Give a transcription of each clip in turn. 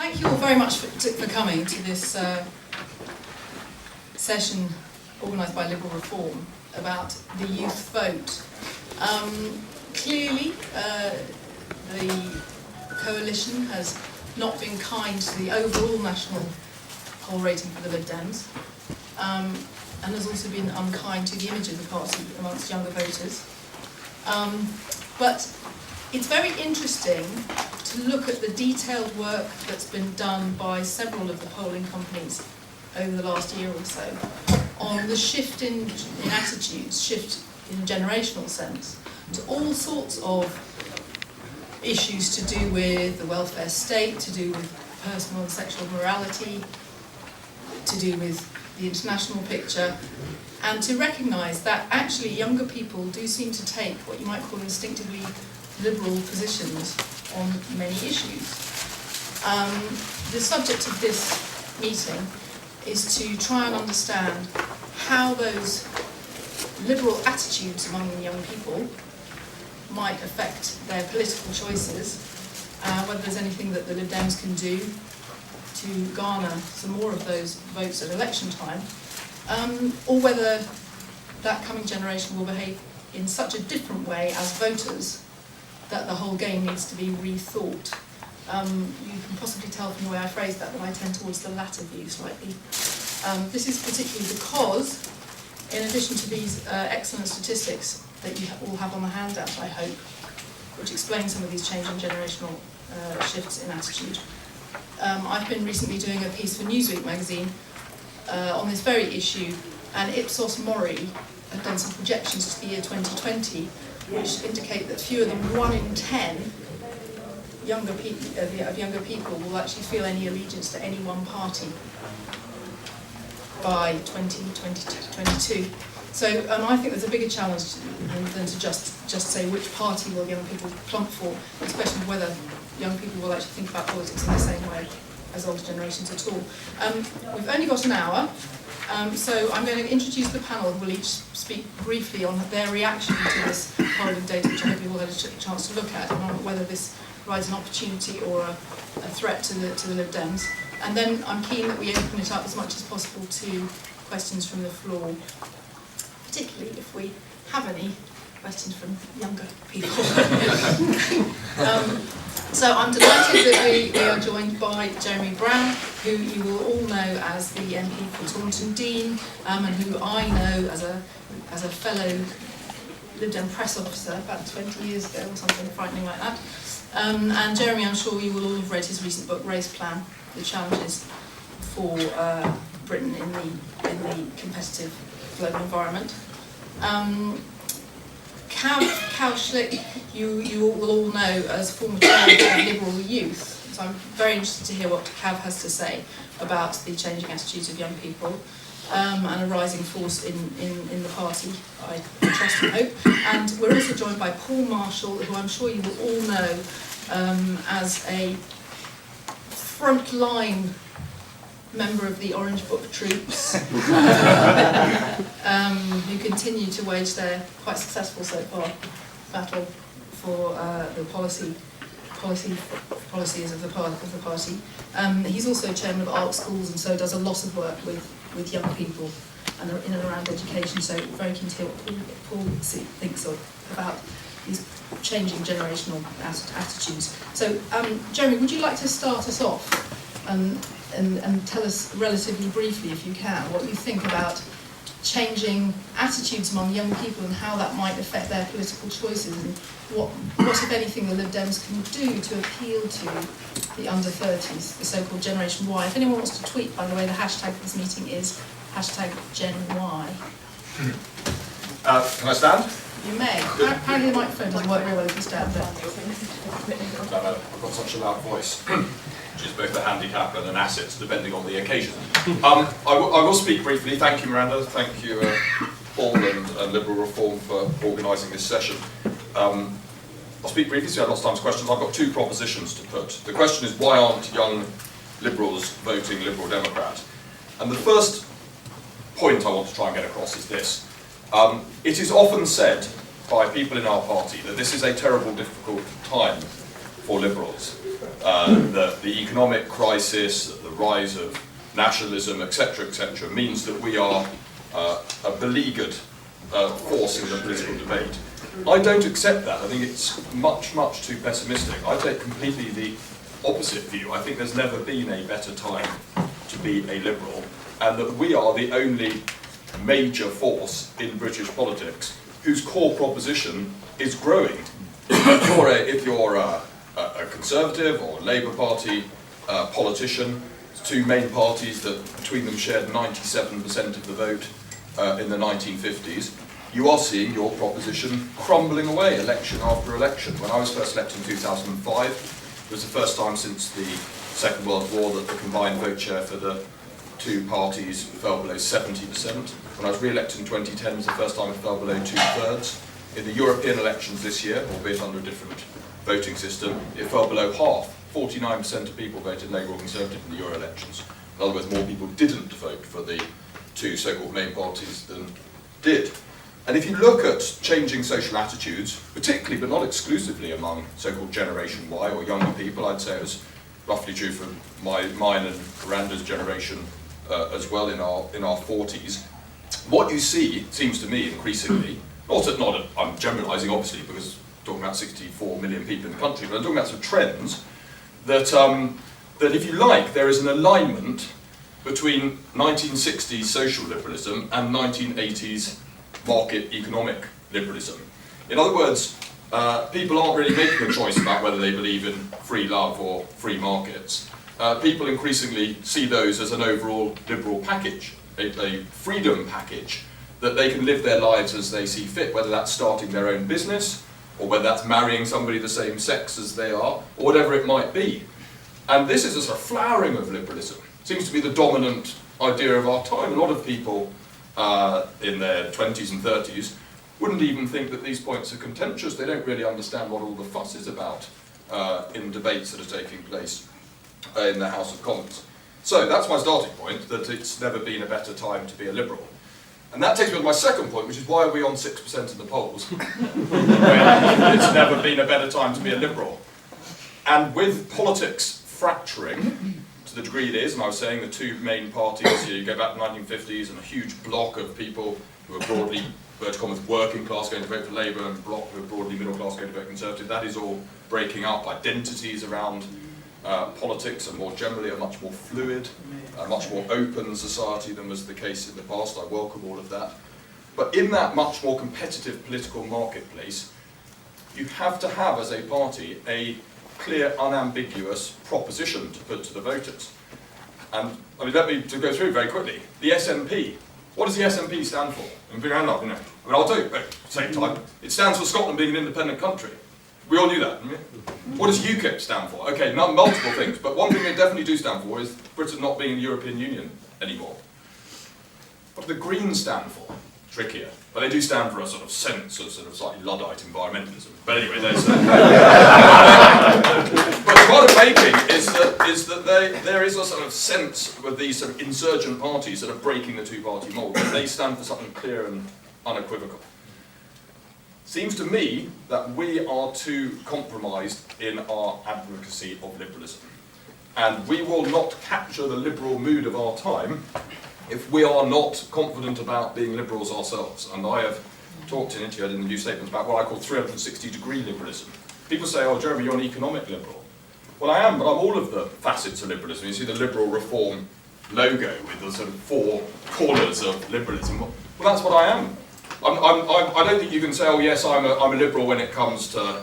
Thank you all very much for coming to this session organised by Liberal Reform about the youth vote. Clearly, the coalition has not been kind to the overall national poll rating for the Lib Dems, and has also been unkind to the image of the party amongst younger voters. But it's very interesting to look at the detailed work that's been done by several of the polling companies over the last year or so on the shift in attitudes, shift in generational sense, to all sorts of issues to do with the welfare state, to do with personal and sexual morality, to do with the international picture, and to recognise that actually younger people do seem to take what you might call instinctively liberal positions on many issues. The subject of this meeting is to try and understand how those liberal attitudes among young people might affect their political choices, whether there's anything that the Lib Dems can do to garner some more of those votes at election time, or whether that coming generation will behave in such a different way as voters that the whole game needs to be rethought. You can possibly tell from the way I phrased that I tend towards the latter view slightly. This is particularly because, in addition to these excellent statistics that you all have on the handout, I hope, which explain some of these changing generational shifts in attitude, I've been recently doing a piece for Newsweek magazine on this very issue, and Ipsos Mori have done some projections to the year 2020, which indicate that fewer than 1 in 10 younger people will actually feel any allegiance to any one party by 2022. So I think there's a bigger challenge than to just say which party will young people plump for. It's a question of whether young people will actually think about politics in the same way as older generations at all. We've only got an hour, so I'm going to introduce the panel who will each speak briefly on their reaction to this polling data, which I hope you all had a chance to look at, and on whether this provides an opportunity or a threat to the Lib Dems. And then I'm keen that we open it up as much as possible to questions from the floor, particularly if we have any questions from younger people. So I'm delighted that we are joined by Jeremy Browne, who you will all know as the MP for Taunton Deane, and who I know as a fellow Lib Dem press officer about 20 years ago or something frightening like that. And Jeremy, I'm sure you will all have read his recent book, Race Plan, the challenges for Britain in the competitive global environment. Kaushik, you will all know as former chair of Liberal Youth, so I'm very interested to hear what Kav has to say about the changing attitudes of young people and a rising force in the party, I trust and hope. And we're also joined by Paul Marshall, who I'm sure you will all know as a frontline member of the Orange Book troops, who continue to wage their quite successful so far battle for the policies of the party. He's also chairman of art schools, and so does a lot of work with young people and in and around education. So very keen to hear what Paul thinks about these changing generational attitudes. So Jeremy, would you like to start us off and tell us relatively briefly, if you can, what you think about changing attitudes among young people and how that might affect their political choices, and what if anything, the Lib Dems can do to appeal to the under 30s, the so-called Generation Y. If anyone wants to tweet, by the way, the hashtag for this meeting is #GenY. Can I stand? You may. Apparently the microphone doesn't work very well if you stand there. I've got such a loud voice, which is both a handicap and an asset, depending on the occasion. I will speak briefly. Thank you, Miranda. Thank you, Paul and Liberal Reform for organising this session. I'll speak briefly, so I have lots of time for questions. I've got 2 propositions to put. The question is, why aren't young Liberals voting Liberal Democrat? And the first point I want to try and get across is this. It is often said by people in our party that this is a terrible, difficult time for Liberals. the economic crisis, the rise of nationalism, etc., means that we are a beleaguered force in the political debate. I don't accept that. I think it's much, much too pessimistic. I take completely the opposite view. I think there's never been a better time to be a Liberal, and that we are the only major force in British politics whose core proposition is growing. If you're a Conservative or Labour Party politician, two main parties that between them shared 97% of the vote in the 1950s, you are seeing your proposition crumbling away election after election. When I was first elected in 2005, it was the first time since the Second World War that the combined vote share for the two parties fell below 70%. When I was re-elected in 2010, it was the first time it fell below 2/3. In the European elections this year, albeit under a different voting system, it fell below half. 49% of people voted Labour or Conservative in the Euro elections. In other words, more people didn't vote for the two so-called main parties than did. And if you look at changing social attitudes, particularly but not exclusively among so-called Generation Y or younger people, I'd say it was roughly true for mine and Miranda's generation as well in our 40s, what you see, seems to me increasingly, I'm generalising obviously because I'm talking about 64 million people in the country, but I'm talking about some trends that, that if you like, there is an alignment between 1960s social liberalism and 1980s market economic liberalism. In other words, people aren't really making a choice about whether they believe in free love or free markets. People increasingly see those as an overall liberal package, a freedom package, that they can live their lives as they see fit, whether that's starting their own business, or whether that's marrying somebody the same sex as they are, or whatever it might be. And this is a sort of flowering of liberalism. It seems to be the dominant idea of our time. A lot of people in their 20s and 30s wouldn't even think that these points are contentious. They don't really understand what all the fuss is about in debates that are taking place in the House of Commons. So that's my starting point, that it's never been a better time to be a Liberal. And that takes me to my second point, which is why are we on 6% in the polls? When it's never been a better time to be a Liberal. And with politics fracturing, to the degree it is, and I was saying the two main parties, you go back to the 1950s and a huge block of people who are broadly, inverted commas, working class going to vote for Labour, and a block who are broadly middle class going to vote Conservative, that is all breaking up. Identities around politics and more generally a much more fluid, a much more open society than was the case in the past. I welcome all of that. But in that much more competitive political marketplace, you have to have, as a party, a clear, unambiguous proposition to put to the voters. And I mean, let me to go through very quickly. The SNP. What does the SNP stand for? And Miranda, you know, I mean, I'll tell you at the same time. It stands for Scotland being an independent country. We all knew that, didn't we? What does UKIP stand for? Okay, multiple things, but one thing they definitely do stand for is Britain not being in the European Union anymore. What do the Greens stand for? Trickier. But they do stand for a sort of sense of sort of slightly Luddite environmentalism. But anyway, there's... but the point I'm making is that there is a sort of sense with these sort of insurgent parties that are breaking the two-party mould, that they stand for something clear and unequivocal. Seems to me that we are too compromised in our advocacy of liberalism. And we will not capture the liberal mood of our time if we are not confident about being liberals ourselves. And I have talked in the new statements about what I call 360-degree liberalism. People say, oh, Jeremy, you're an economic liberal. Well, I am, but I'm all of the facets of liberalism. You see the Liberal Reform logo with the sort of four corners of liberalism. Well, that's what I am. I don't think you can say, oh yes, I'm a liberal when it comes to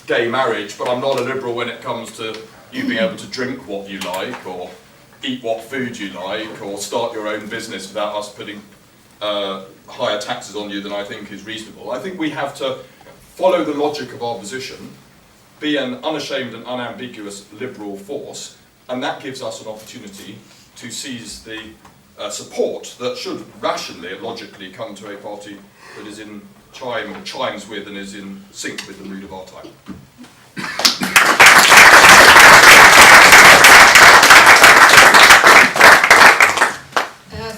gay marriage, but I'm not a liberal when it comes to you being able to drink what you like, or eat what food you like, or start your own business without us putting higher taxes on you than I think is reasonable. I think we have to follow the logic of our position, be an unashamed and unambiguous liberal force, and that gives us an opportunity to seize the support that should rationally and logically come to a party that is in chimes with and is in sync with the mood of our time.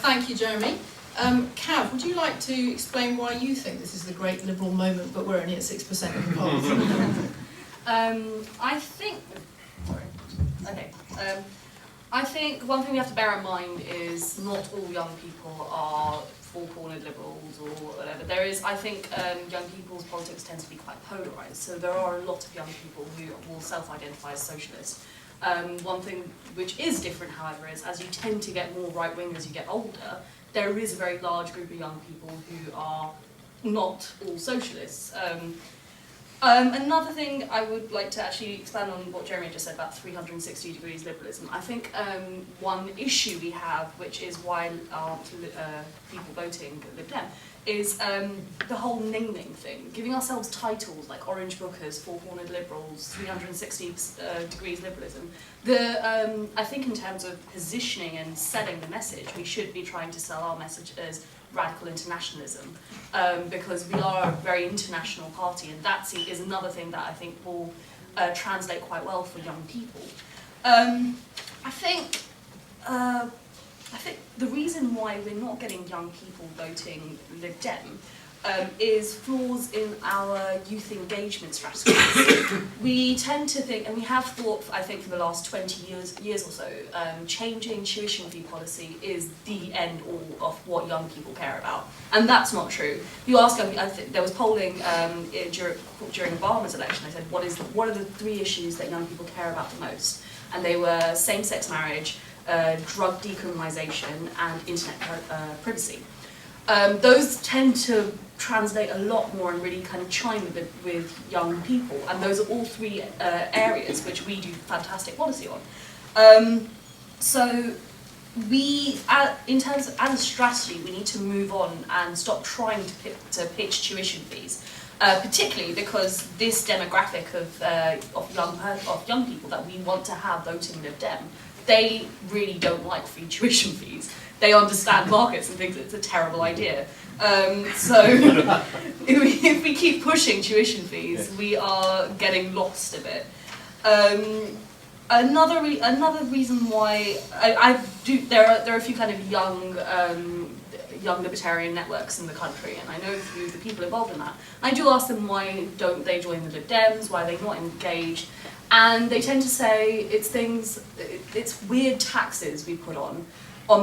Thank you, Jeremy. Cav, would you like to explain why you think this is the great liberal moment, but we're only at 6% of the polls? I think... Sorry. Okay. I think one thing we have to bear in mind is not all young people are four-cornered liberals or whatever. There is, I think, young people's politics tends to be quite polarised. So there are a lot of young people who will self-identify as socialist. One thing which is different, however, is as you tend to get more right-wing as you get older, there is a very large group of young people who are not all socialists. Another thing I would like to actually expand on what Jeremy just said about 360 degrees liberalism. I think one issue we have, which is why aren't people voting Lib Dem, is the whole naming thing. Giving ourselves titles like Orange Bookers, Four-Cornered Liberals, 360 degrees liberalism. I think in terms of positioning and selling the message, we should be trying to sell our message as radical internationalism, because we are a very international party, and that is another thing that I think will translate quite well for young people. I think the reason why we're not getting young people voting Lib Dem is flaws in our youth engagement strategies. We tend to think, and we have thought, I think, for the last 20 years or so, changing tuition fee policy is the end all of what young people care about. And that's not true. You ask young people, there was polling during Obama's election. I said, what are the 3 issues that young people care about the most? And they were same-sex marriage, drug decriminalisation, and internet privacy. Those tend to translate a lot more and really kind of chime with young people, and those are all 3 areas which we do fantastic policy on. So we, in terms of, as a strategy, we need to move on and stop trying to pitch tuition fees, particularly because this demographic of young people that we want to have voting Lib Dem, they really don't like free tuition fees. They understand markets and think it's a terrible idea. So if we keep pushing tuition fees, we are getting lost a bit. Another reason why there are a few kind of young libertarian networks in the country, and I know a few of the people involved in that. I do ask them why don't they join the Lib Dems, why are they not engaged, and they tend to say it's weird taxes we put on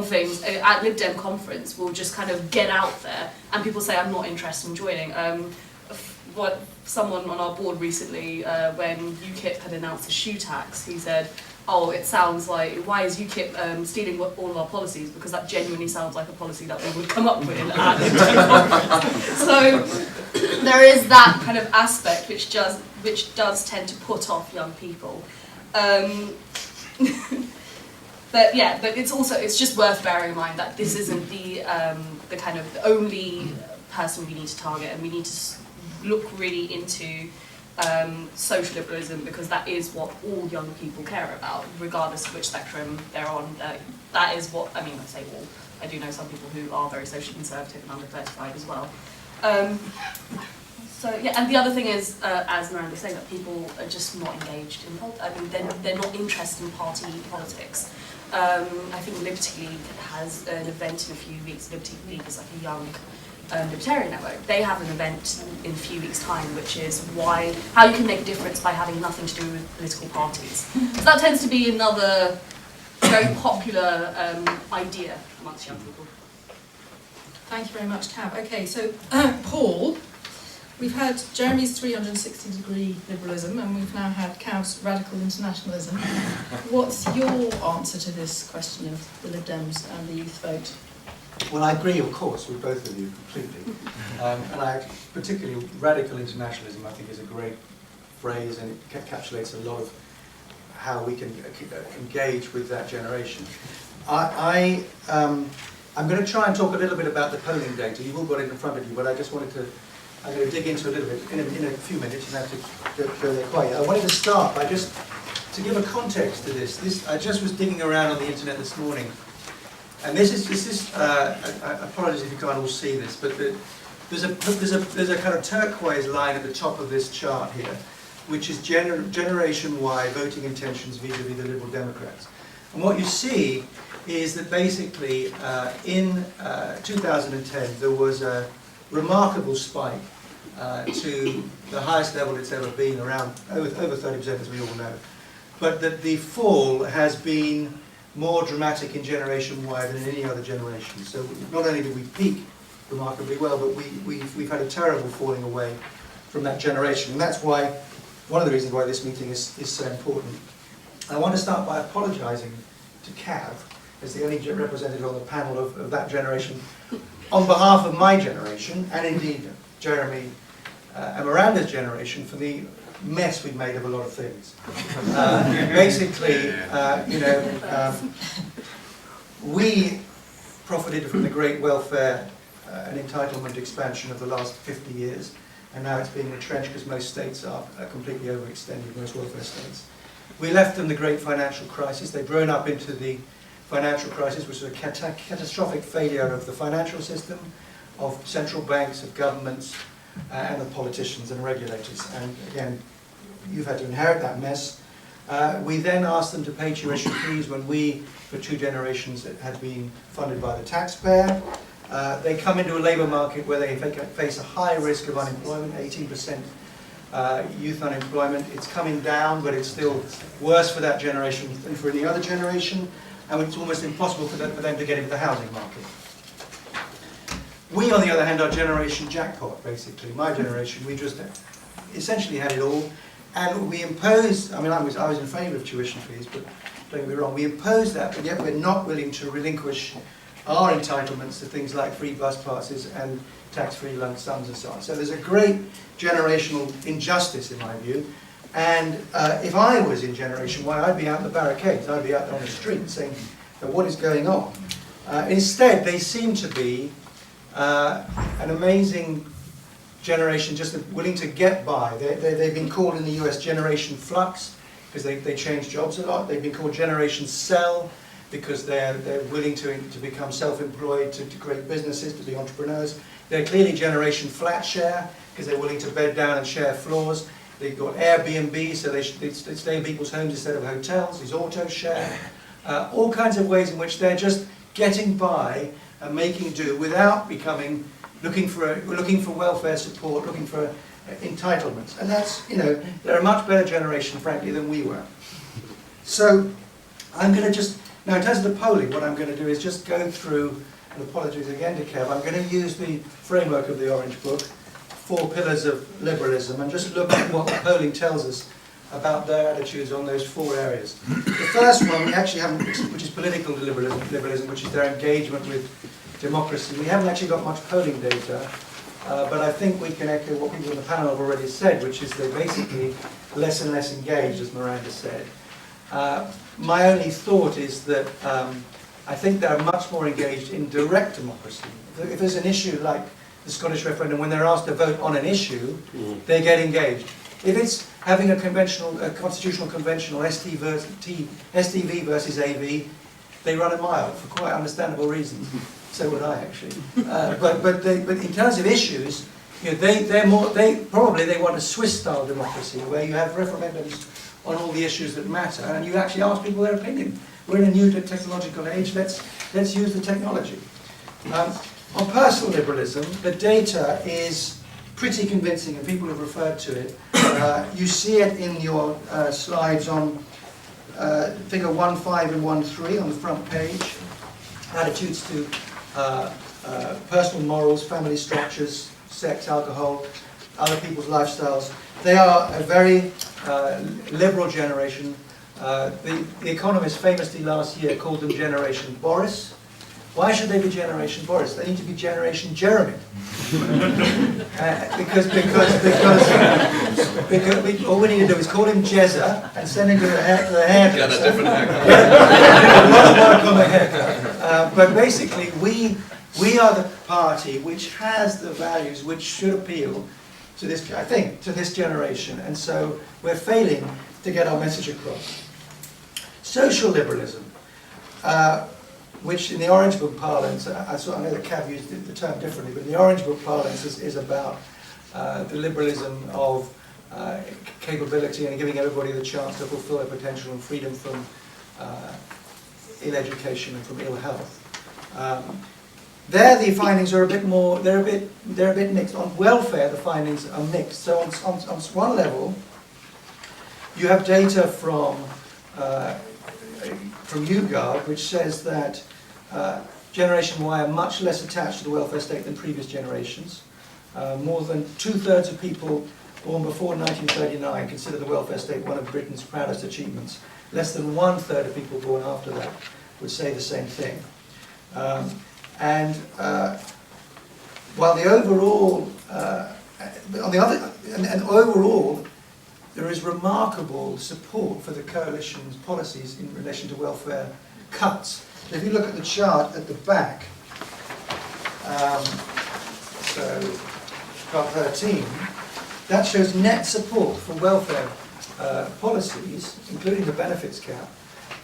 things at Lib Dem conference. We'll just kind of get out there, and people say I'm not interested in joining. Someone on our board recently, when UKIP had announced a shoe tax, he said, "Oh, it sounds like, why is UKIP stealing all of our policies? Because that genuinely sounds like a policy that we would come up with at Lib Dem conference." So there is that kind of aspect which does tend to put off young people. But yeah, but it's just worth bearing in mind that this isn't the kind of the only person we need to target, and we need to look really into social liberalism, because that is what all young people care about, regardless of which spectrum they're on. That is what, I mean, I say all. I do know some people who are very socially conservative and under 35 as well. So yeah, and the other thing is, as Miranda was saying, that people are just not engaged in politics. I mean, they're not interested in party politics. I think Liberty League has an event in a few weeks. Liberty League is like a young libertarian network. They have an event in a few weeks' time, which is how you can make a difference by having nothing to do with political parties. So that tends to be another very popular idea amongst young people. Thank you very much, Cav. Okay, so Paul, we've had Jeremy's 360-degree liberalism, and we've now had Cav's radical internationalism. What's your answer to this question of the Lib Dems and the youth vote? Well, I agree, of course, with both of you completely. And I particularly radical internationalism, I think, is a great phrase, and it encapsulates a lot of how we can engage with that generation. I'm going to try and talk a little bit about the polling data. You've all got it in front of you, but I just wanted to. I'm going to dig into a little bit in a few minutes, and I have to go there quite yet. I wanted to start by just to give a context to this. I just was digging around on the internet this morning, and this is. I apologize if you can't all see this, but there's a kind of turquoise line at the top of this chart here, which is generation-wide voting intentions vis-a-vis the Liberal Democrats. And what you see is that basically in 2010 there was a remarkable spike to the highest level it's ever been, around over 30%, as we all know. but that the fall has been more dramatic in Generation Y than in any other generation. So not only did we peak remarkably well, but we've had a terrible falling away from that generation. And that's why, one of the reasons why this meeting is so important. I want to start by apologising to Cav, as the only representative on the panel of that generation, on behalf of my generation, and indeed Jeremy and Miranda's generation, for the mess we've made of a lot of things. Basically, we profited from the great welfare and entitlement expansion of the last 50 years, and now it's being retrenched because most states are completely overextended, most welfare states. We left them the great financial crisis. They've grown up into the financial crisis, which was a catastrophic failure of the financial system, of central banks, of governments, and of politicians and regulators. And again, you've had to inherit that mess. We then asked them to pay tuition fees when we, for 2 generations, had been funded by the taxpayer. They come into a labour market where they face a high risk of unemployment, 18% youth unemployment. It's coming down, but it's still worse for that generation than for any other generation, and it's almost impossible for them to get into the housing market. We, on the other hand, are generation jackpot, basically. My generation, we just essentially had it all, and we imposed, I mean, I was in favour of tuition fees, but don't get me wrong, we imposed that, but yet we're not willing to relinquish our entitlements to things like free bus passes and tax-free lump sums and so on. So there's a great generational injustice, in my view, and if I was in Generation Y, I'd be out in the barricades, I'd be out on the street saying, what is going on? Instead, they seem to be an amazing generation, just willing to get by. They've been called in the US Generation Flux, because they change jobs a lot. They've been called Generation Sell, because they're willing to become self-employed, to create businesses, to be entrepreneurs. They're clearly Generation Flat Share, because they're willing to bed down and share floors. They've got Airbnb, so they stay in people's homes instead of hotels. There's auto share. All kinds of ways in which they're just getting by and making do without becoming, looking for welfare support, looking for entitlements. And that's, they're a much better generation, frankly, than we were. So I'm going to just, now in terms of the polling, what I'm going to do is just go through, and apologies again to Kev, I'm going to use the framework of the Orange Book, 4 pillars of liberalism, and just look at what the polling tells us about their attitudes on those 4 areas. The first one we actually haven't, which is political liberalism, which is their engagement with democracy. We haven't actually got much polling data, but I think we can echo what people on the panel have already said, which is they're basically less and less engaged, as Miranda said. My only thought is that I think they're much more engaged in direct democracy. If there's an issue like the Scottish referendum, when they're asked to vote on an issue, they get engaged. If it's having a constitutional conventional STV versus AV, they run a mile for quite understandable reasons. So would I, actually. But in terms of issues, they probably want a Swiss-style democracy where you have referendums on all the issues that matter, and you actually ask people their opinion. We're in a new technological age. Let's use the technology. On personal liberalism, the data is pretty convincing, and people have referred to it. You see it in your slides on figure 1.5 and 1.3 on the front page. Attitudes to personal morals, family structures, sex, alcohol, other people's lifestyles. They are a very liberal generation. The Economist famously last year called them Generation Boris. Why should they be Generation Boris? They need to be Generation Jeremy. Because all we need to do is call him Jezza and send him to the hairdresser. Get a different haircut. A lot of work on the haircut. But basically, we are the party which has the values which should appeal to this, I think, to this generation. And so we're failing to get our message across. Social liberalism. Which in the Orange Book parlance, I know that Cav used the term differently, but in the Orange Book parlance is about the liberalism of capability and giving everybody the chance to fulfill their potential and freedom from ill education and from ill health. There the findings are a bit more, they're a bit mixed. On welfare the findings are mixed. So on one level, you have data from from YouGov, which says that Generation Y are much less attached to the welfare state than previous generations. More than 2/3 of people born before 1939 consider the welfare state one of Britain's proudest achievements. Less than 1/3 of people born after that would say the same thing. While the overall, overall, there is remarkable support for the coalition's policies in relation to welfare cuts. So if you look at the chart at the back, so chart 13, that shows net support for welfare policies, including the benefits cap,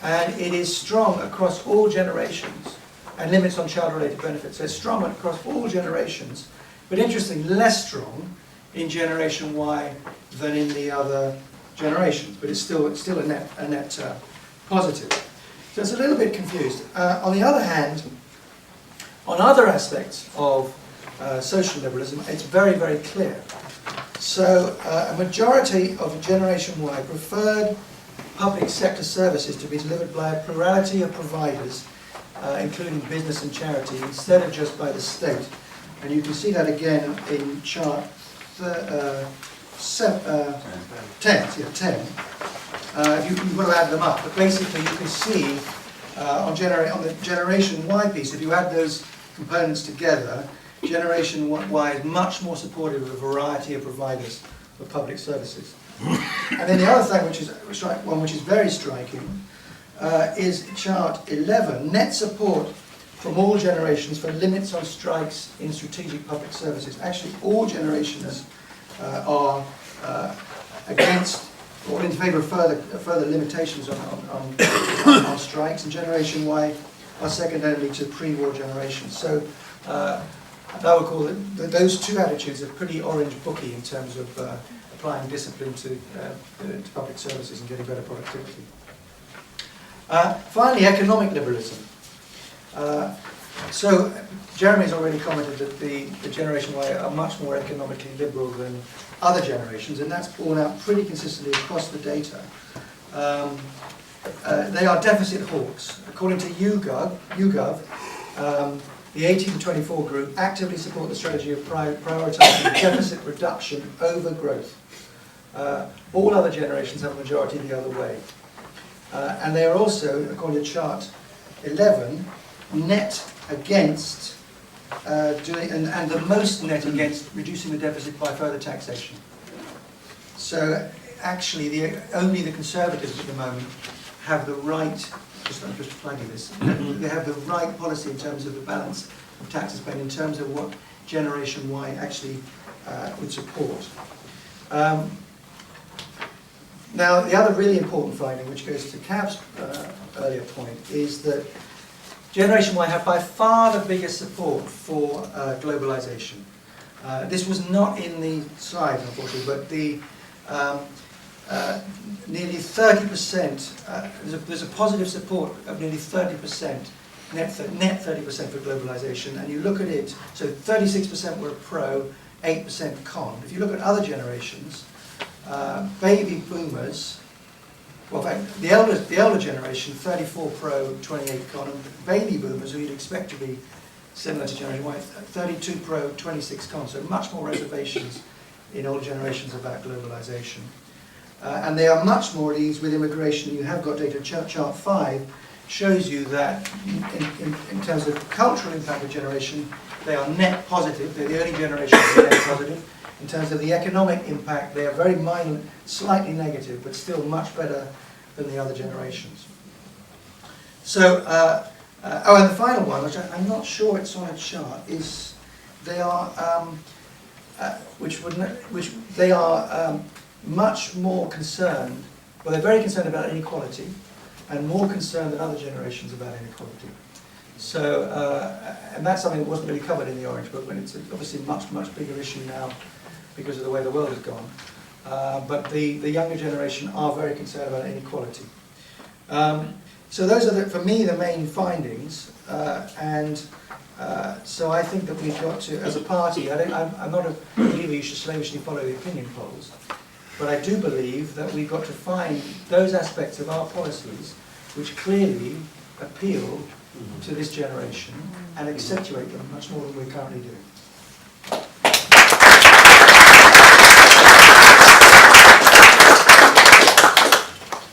and it is strong across all generations, and limits on child-related benefits. So it's strong across all generations, but interestingly, less strong in Generation Y than in the other generations, but it's still a net positive. So it's a little bit confused. On the other hand, on other aspects of social liberalism, it's very, very clear. So a majority of Generation Y preferred public sector services to be delivered by a plurality of providers, including business and charity, instead of just by the state. And you can see that again in chart 10. You've got to add them up, but basically you can see on the Generation Y piece, if you add those components together, Generation Y is much more supportive of a variety of providers of public services. And then the other thing, which is very striking, is chart 11, net support from all generations for limits on strikes in strategic public services. Actually, all generations are against or in favour of further limitations on strikes, and Generation Y are second only to pre-war generations. So I would call those two attitudes are pretty orange booky in terms of applying discipline to public services and getting better productivity. Finally, economic liberalism. So Jeremy's already commented that the Generation Y are much more economically liberal than other generations, and that's borne out pretty consistently across the data. They are deficit hawks. According to YouGov, the 18 to 24 group actively support the strategy of prioritising deficit reduction over growth. All other generations have a majority the other way. And they are also, according to chart 11, net against and the most net against reducing the deficit by further taxation. So actually, only the Conservatives at the moment have the right, I'm just flagging this, they have the right policy in terms of the balance of taxes paid, in terms of what Generation Y actually would support. Now, the other really important finding, which goes to Kav's earlier point, is that Generation Y have by far the biggest support for globalisation. This was not in the slide, unfortunately, but the nearly 30%, there's a positive support of nearly 30%, net 30% for globalisation, and you look at it, so 36% were pro, 8% con. If you look at other generations, baby boomers, well, in fact, the elder generation, 34 pro, 28 con, and baby boomers, who you'd expect to be similar to Generation Y, 32 pro, 26 con, so much more reservations in older generations about globalisation. And they are much more at ease with immigration. You have got data. Chart 5 shows you that in terms of cultural impact of generation, they are net positive. They're the only generation to be net positive. In terms of the economic impact, they are very minor, slightly negative, but still much better than the other generations. So, and the final one, which I'm not sure it's on a chart, is they are, much more concerned. Well, they're very concerned about inequality, and more concerned than other generations about inequality. So, and that's something that wasn't really covered in the Orange Book, when it's obviously a much bigger issue now, because of the way the world has gone. But the younger generation are very concerned about inequality. So those are, for me, the main findings. So I think that we've got to, as a party, I'm not a believer you should slavishly follow the opinion polls. But I do believe that we've got to find those aspects of our policies which clearly appeal to this generation and accentuate them much more than we're currently doing.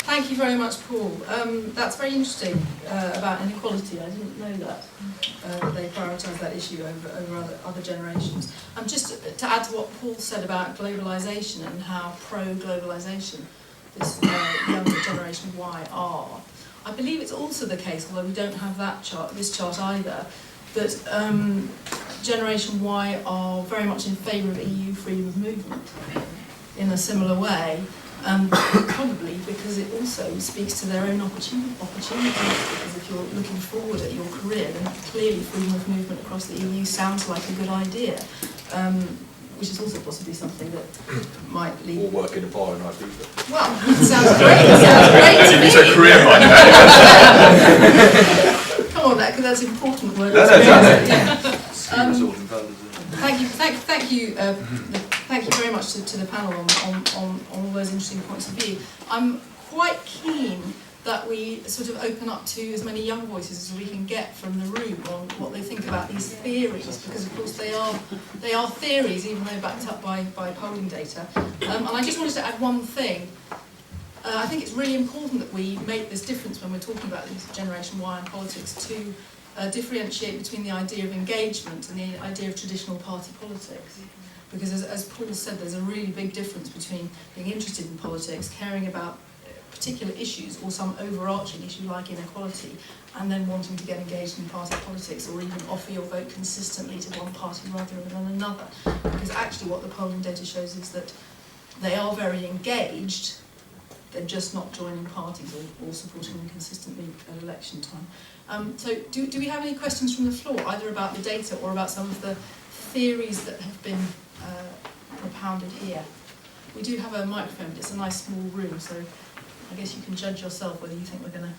Thank you very much, Paul. That's very interesting about inequality. I didn't know that they prioritise that issue over other generations. Just to add to what Paul said about globalisation and how pro-globalisation this younger generation Y are, I believe it's also the case, although we don't have that chart, this chart either, that Generation Y are very much in favour of EU freedom of movement in a similar way. Probably because it also speaks to their own opportunities, because if you're looking forward at your career, then clearly freedom of movement across the EU sounds like a good idea, which is also possibly something that might lead... Or work in a bar in Ibiza. Well, it sounds great, it sounds great to me. It's a career right. Come on, that's important work. Thank you very much to the panel on all those interesting points of view. I'm quite keen that we sort of open up to as many young voices as we can get from the room on what they think about these theories, because of course they are theories, even though backed up by polling data. And I just wanted to add one thing. I think it's really important that we make this difference when we're talking about this Generation Y and politics to differentiate between the idea of engagement and the idea of traditional party politics. Because as Paul said, there's a really big difference between being interested in politics, caring about particular issues or some overarching issue like inequality, and then wanting to get engaged in party politics or even offer your vote consistently to one party rather than another. Because actually what the polling data shows is that they are very engaged, they're just not joining parties or supporting them consistently at election time. So do we have any questions from the floor, either about the data or about some of the theories that have been propounded here? We do have a microphone, but it's a nice small room, so I guess you can judge yourself whether you think we're going to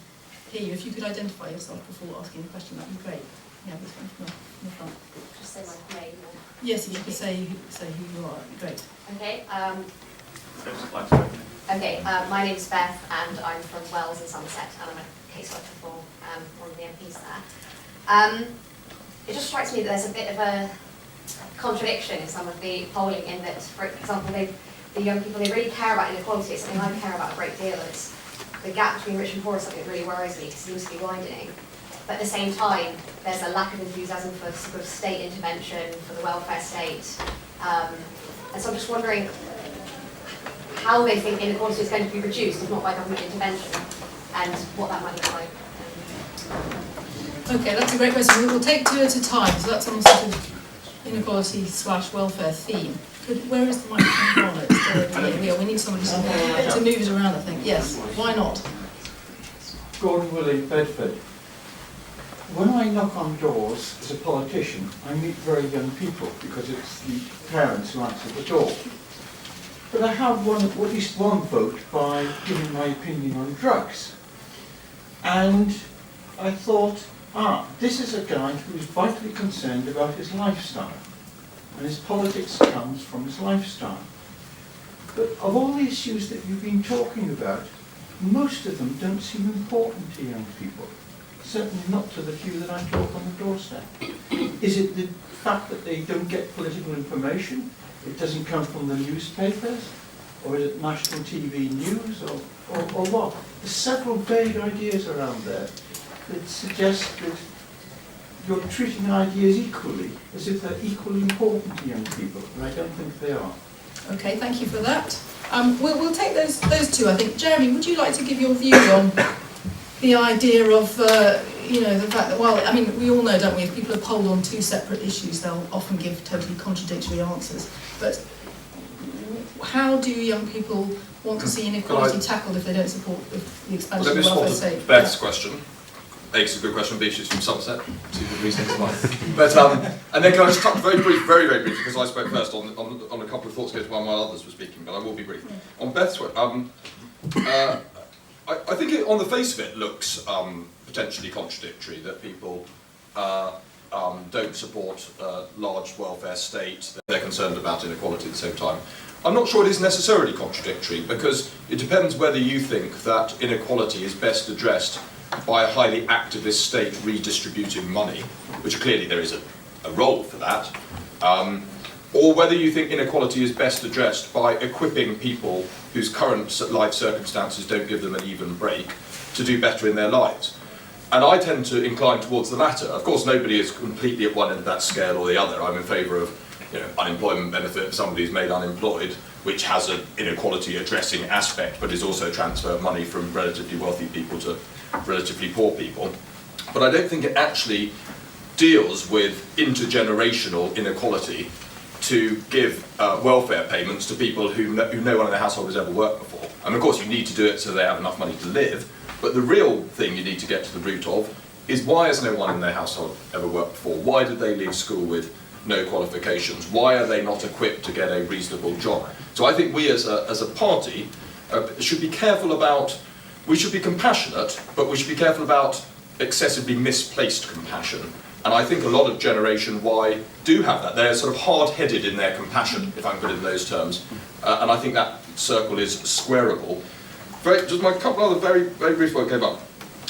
hear you. If you could identify yourself before asking a question, that'd be great. Yeah, this one from the front. Just say my name. Yes, if you could say who you are, that'd be great. Okay. My name's Beth, and I'm from Wells in Somerset, and I'm a caseworker for one of the MPs there. It just strikes me that there's a bit of a contradiction in some of the polling in that, for example, the young people, they really care about inequality. It's something I care about a great deal. It's the gap between rich and poor is something that really worries me because it seems to be widening. But at the same time, there's a lack of enthusiasm for sort of state intervention, for the welfare state. And so I'm just wondering how they think inequality is going to be reduced, if not by government intervention, and what that might look like. Okay, that's a great question. We'll take two at a time, so that's on sort of inequality/welfare theme. Where is the microphone on it? We need somebody to move it around, I think. Yes, why not? Gordon Willie, Bedford. When I knock on doors as a politician, I meet very young people because it's the parents who answer the door. But I have at least one vote by giving my opinion on drugs. And I thought, this is a guy who's vitally concerned about his lifestyle. And his politics comes from his lifestyle. But of all the issues that you've been talking about, most of them don't seem important to young people. Certainly not to the few that I talk on the doorstep. Is it the fact that they don't get political information? It doesn't come from the newspapers? Or is it national TV news? Or what? There's several vague ideas around there that suggest that you're treating ideas equally, as if they're equally important to young people, and I don't think they are. Okay, thank you for that. We'll take those two, I think. Jeremy, would you like to give your views on the idea of, the fact that, well, I mean, we all know, don't we, if people are polled on two separate issues, they'll often give totally contradictory answers. But how do young people want to see inequality tackled if they don't support the expansion of the welfare state? Let me respond to Beth's question. A, it's a good question. B, she's from Somerset. Two good reasons as well. But and then can I just touch very briefly, because I spoke first on a couple of thoughts here while others were speaking, but I will be brief. On Beth's I think on the face of it looks potentially contradictory that people don't support large welfare state. They're concerned about inequality at the same time. I'm not sure it is necessarily contradictory, because it depends whether you think that inequality is best addressed by a highly activist state redistributing money, which clearly there is a role for that, or whether you think inequality is best addressed by equipping people whose current life circumstances don't give them an even break to do better in their lives. And I tend to incline towards the latter. Of course, nobody is completely at one end of that scale or the other. I'm in favour of unemployment benefit for somebody who's made unemployed, which has an inequality addressing aspect, but is also transfer of money from relatively wealthy people to relatively poor people. But I don't think it actually deals with intergenerational inequality to give welfare payments to people who no one in their household has ever worked before. And of course you need to do it so they have enough money to live, but the real thing you need to get to the root of is, why has no one in their household ever worked before? Why did they leave school with no qualifications? Why are they not equipped to get a reasonable job? So I think we as a party should be careful about, we should be compassionate, but we should be careful about excessively misplaced compassion. And I think a lot of Generation Y do have that. They're sort of hard-headed in their compassion, if I can put it in those terms. And I think that circle is squareable. Just my couple other very brief words came up.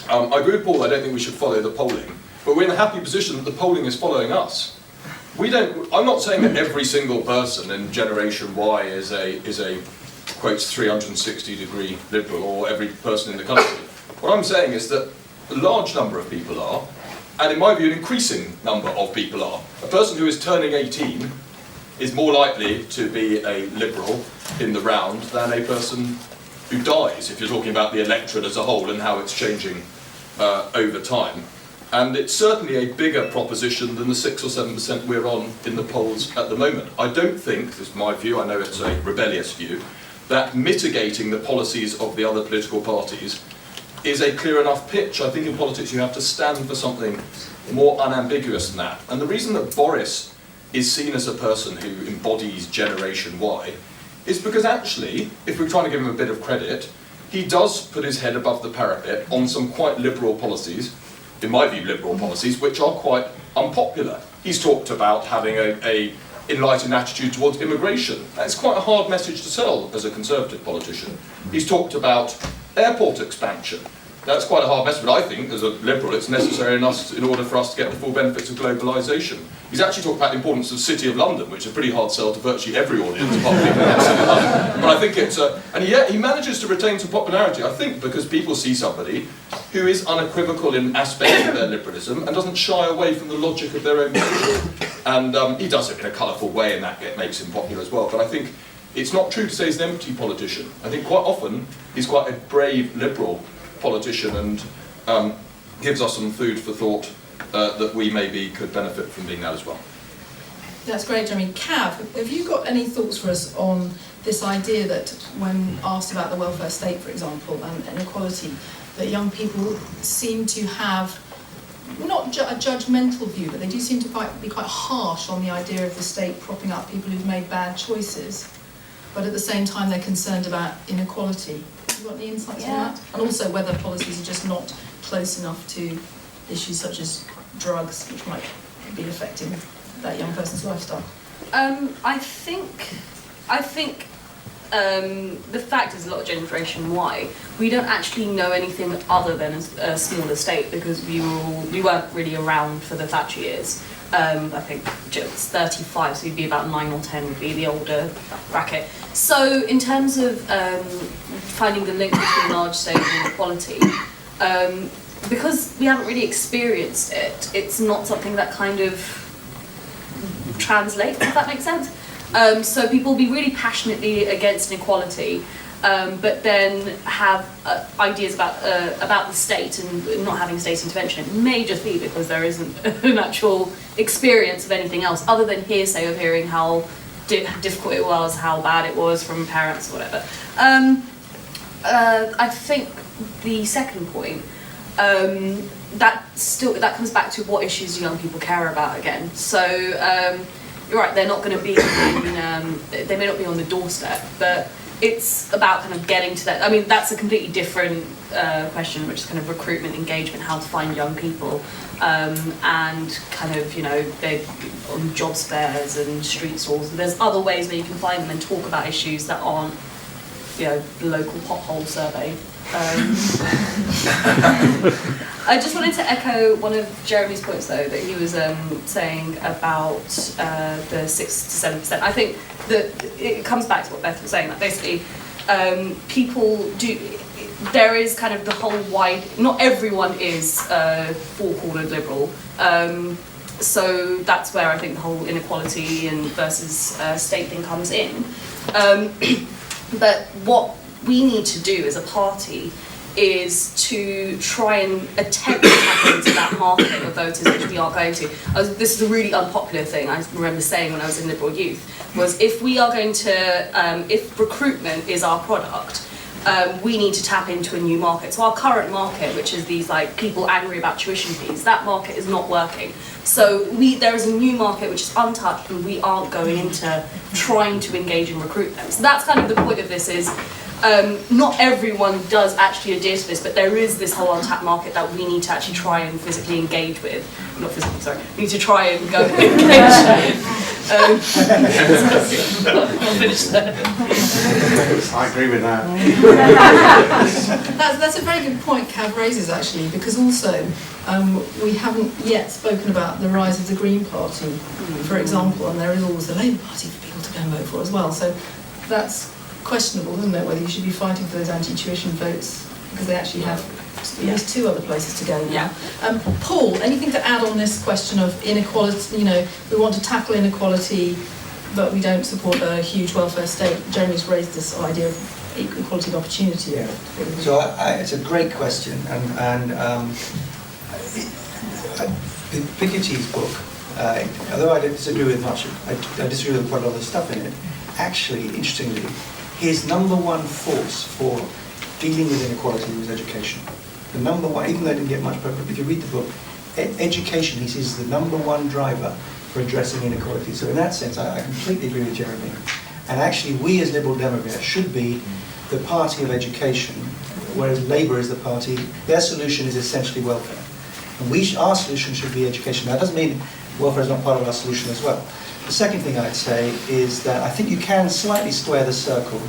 I agree with Paul, I don't think we should follow the polling, but we're in a happy position that the polling is following us. I'm not saying that every single person in Generation Y is a quotes 360-degree liberal, or every person in the country. What I'm saying is that a large number of people are, and in my view an increasing number of people are. A person who is turning 18 is more likely to be a liberal in the round than a person who dies, if you're talking about the electorate as a whole and how it's changing over time. And it's certainly a bigger proposition than the 6 or 7% we're on in the polls at the moment. I don't think, this is my view, I know it's a rebellious view, that mitigating the policies of the other political parties is a clear enough pitch. I think in politics you have to stand for something more unambiguous than that. And the reason that Boris is seen as a person who embodies Generation Y is because actually, if we're trying to give him a bit of credit, he does put his head above the parapet on some quite liberal policies, in my view liberal policies, which are quite unpopular. He's talked about having a enlightened attitude towards immigration. That's quite a hard message to sell as a Conservative politician. He's talked about airport expansion. That's quite a hard message, but I think as a Liberal it's necessary enough in order for us to get the full benefits of globalisation. He's actually talked about the importance of the City of London, which is a pretty hard sell to virtually every audience apart from people in the City of London. But I think it's and yet he manages to retain some popularity, I think, because people see somebody who is unequivocal in aspects of their liberalism and doesn't shy away from the logic of their own position. And he does it in a colourful way, and that makes him popular as well. But I think it's not true to say he's an empty politician. I think quite often he's quite a brave liberal politician and gives us some food for thought that we maybe could benefit from being that as well. That's great, Jeremy. Cav, have you got any thoughts for us on this idea that when asked about the welfare state, for example, and inequality, that young people seem to have not a judgmental view, but they do seem to be quite harsh on the idea of the state propping up people who've made bad choices, but at the same time they're concerned about inequality. Have you got any insights on that? And also whether policies are just not close enough to issues such as drugs, which might be affecting that young person's lifestyle. I think the fact is, a lot of Generation Y, we don't actually know anything other than a small estate, because we weren't really around for the Thatcher years. I think Jill's 35, so he'd be about 9 or 10 would be the older bracket. So in terms of finding the link between large state and inequality, because we haven't really experienced it, it's not something that kind of translates, if that makes sense. So people will be really passionately against inequality, but then have ideas about the state and not having state intervention. It may just be because there isn't an actual experience of anything else other than hearsay of hearing how difficult it was, how bad it was from parents or whatever. I think the second point, that comes back to what issues young people care about again. So you're right, they're not going to be they may not be on the doorstep, but it's about kind of getting to that. I mean, that's a completely different question, which is kind of recruitment, engagement, how to find young people, and kind of, you know, they're on job fairs and street stalls. And there's other ways where you can find them and talk about issues that aren't, you know, the local pothole survey. I just wanted to echo one of Jeremy's points, though, that he was saying about the 6 to 7%. I think that it comes back to what Beth was saying, that basically people do, there is kind of the whole wide, not everyone is four-cornered liberal. So that's where I think the whole inequality and versus state thing comes in. But what we need to do as a party is to try and attempt to tap into that market of voters, which we are going to. This is a really unpopular thing I remember saying when I was in Liberal Youth, was if we are going to, if recruitment is our product, we need to tap into a new market. So our current market, which is these like people angry about tuition fees, that market is not working. So there is a new market which is untouched, and we aren't going into trying to engage in recruitment. So that's kind of the point of this is, not everyone does actually adhere to this, but there is this whole untapped market that we need to actually try and physically engage with. Not physically, sorry. We need to try and go and engage with. I'll finish there. I agree with that. That's a very good point Cav raises, actually, because also we haven't yet spoken about the rise of the Green Party, for example, and there is always the Labour Party for people to go and vote for as well. So that's questionable, isn't it, whether you should be fighting for those anti-tuition votes, because they actually have at least two other places to go now. Paul, anything to add on this question of inequality? You know, we want to tackle inequality, but we don't support a huge welfare state. Jeremy's raised this idea of equality of opportunity. Yeah. So it's a great question, and Piketty's book, although I don't disagree with much, I disagree with quite a lot of the stuff in it. Actually, interestingly, his number one force for dealing with inequality was education. The number one, even though I didn't get much, but if you read the book, education, he sees, is the number one driver for addressing inequality. So in that sense, I completely agree with Jeremy. And actually, we as Liberal Democrats should be the party of education, whereas Labour is the party, their solution is essentially welfare. And our solution should be education. That doesn't mean welfare is not part of our solution as well. The second thing I'd say is that I think you can slightly square the circle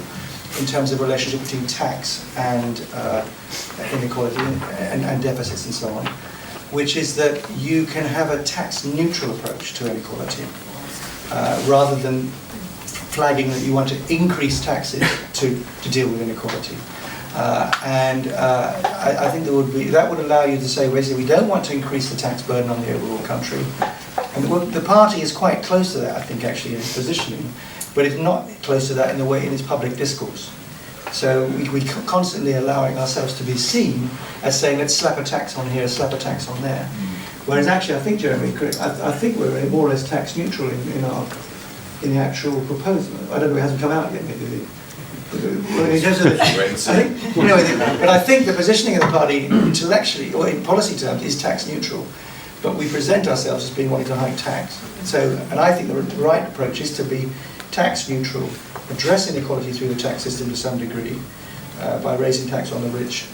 in terms of relationship between tax and inequality and deficits and so on, which is that you can have a tax-neutral approach to inequality rather than flagging that you want to increase taxes to deal with inequality. I think that would allow you to say, basically, we don't want to increase the tax burden on the overall country. And the party is quite close to that, I think, actually, in its positioning, but it's not close to that in its public discourse. So we're constantly allowing ourselves to be seen as saying, let's slap a tax on here, slap a tax on there. Whereas actually, I think, Jeremy, I think we're more or less tax neutral in the actual proposal. I don't know, it hasn't come out yet, maybe. But I think the positioning of the party intellectually, or in policy terms, is tax neutral. But we present ourselves as being wanting to hike tax. And I think the right approach is to be tax neutral, address inequality through the tax system to some degree, by raising tax on the rich,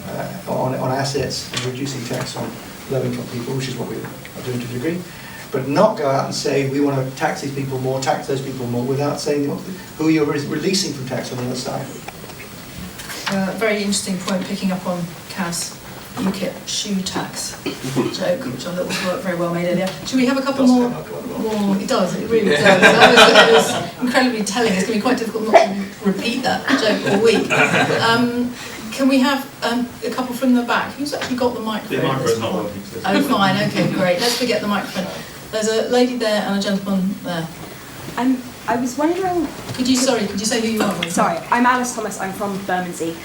on assets, and reducing tax on low-income people, which is what we are doing to a degree. But not go out and say we want to tax these people more, tax those people more, without saying who you're releasing from tax on the other side. Very interesting point, picking up on Cass. UKIP shoe tax joke, which I thought was very well made earlier. Should we have a couple more? It does, it really does. It was incredibly telling. It's going to be quite difficult not to repeat that joke all week. Can we have a couple from the back? Who's actually got the microphone? The microphone's not working. Oh, fine, okay, great. Let's forget the microphone. There's a lady there and a gentleman there. I was wondering... Could you say who you are? Sorry, I'm Alice Thomas, I'm from Bermondsey.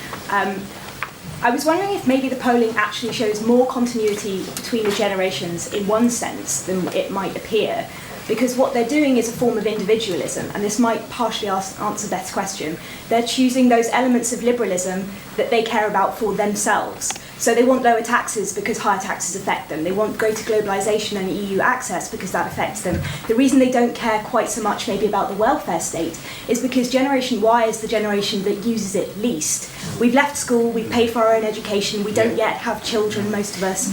I was wondering if maybe the polling actually shows more continuity between the generations in one sense than it might appear, because what they're doing is a form of individualism, and this might partially answer Beth's question. They're choosing those elements of liberalism that they care about for themselves. So they want lower taxes because higher taxes affect them. They want greater globalisation and EU access because that affects them. The reason they don't care quite so much maybe about the welfare state is because Generation Y is the generation that uses it least. We've left school, we've paid for our own education, we don't yet have children, most of us.